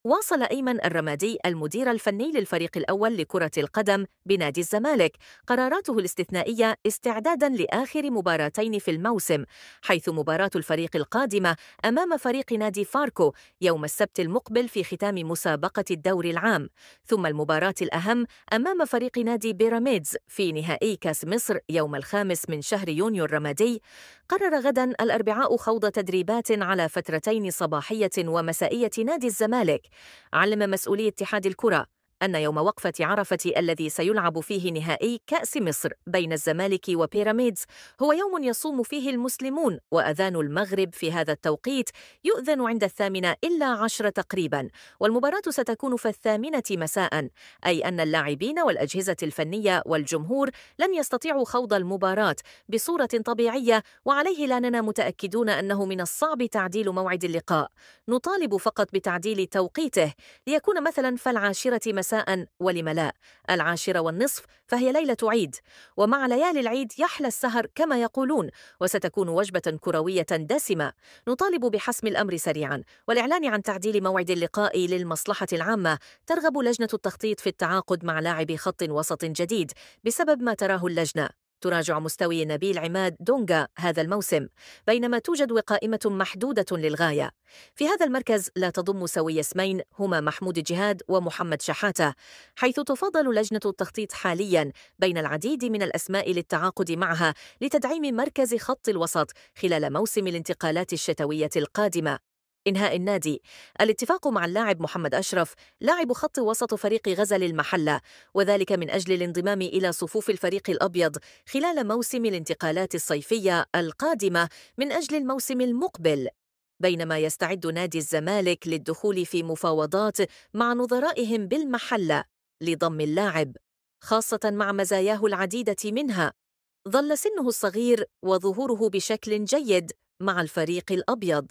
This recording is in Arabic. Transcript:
واصل أيمن الرمادي المدير الفني للفريق الأول لكرة القدم بنادي الزمالك قراراته الاستثنائية استعداداً لآخر مباراتين في الموسم، حيث مباراة الفريق القادمة أمام فريق نادي فاركو يوم السبت المقبل في ختام مسابقة الدوري العام، ثم المباراة الأهم أمام فريق نادي بيراميدز في نهائي كأس مصر يوم الخامس من شهر يونيو الرمادي. قرر غداً الأربعاء خوض تدريبات على فترتين صباحية ومسائية نادي الزمالك. علم مسؤولي اتحاد الكرة أن يوم وقفة عرفة الذي سيلعب فيه نهائي كأس مصر بين الزمالك وبيراميدز هو يوم يصوم فيه المسلمون، وأذان المغرب في هذا التوقيت يؤذن عند 8:10 تقريبا، والمباراة ستكون في 8 مساء، أي أن اللاعبين والأجهزة الفنية والجمهور لن يستطيعوا خوض المباراة بصورة طبيعية، وعليه لأننا متأكدون أنه من الصعب تعديل موعد اللقاء. نطالب فقط بتعديل توقيته ليكون مثلا في 10 مساء، ولم لا 10:30 فهي ليلة عيد، ومع ليالي العيد يحلى السهر كما يقولون، وستكون وجبة كروية دسمة. نطالب بحسم الأمر سريعا والإعلان عن تعديل موعد اللقاء للمصلحة العامة. ترغب لجنة التخطيط في التعاقد مع لاعب خط وسط جديد بسبب ما تراه اللجنة تراجع مستوي نبيل عماد دونجا هذا الموسم، بينما توجد قائمة محدودة للغاية. في هذا المركز لا تضم سوي اسمين هما محمود جهاد ومحمد شحاتة، حيث تفاضل لجنة التخطيط حاليا بين العديد من الأسماء للتعاقد معها لتدعيم مركز خط الوسط خلال موسم الانتقالات الشتوية القادمة. إنهاء النادي الاتفاق مع اللاعب محمد أشرف لاعب خط وسط فريق غزل المحلة، وذلك من أجل الانضمام إلى صفوف الفريق الأبيض خلال موسم الانتقالات الصيفية القادمة من أجل الموسم المقبل، بينما يستعد نادي الزمالك للدخول في مفاوضات مع نظرائهم بالمحلة لضم اللاعب، خاصة مع مزاياه العديدة منها ظل سنه الصغير وظهوره بشكل جيد مع الفريق الأبيض.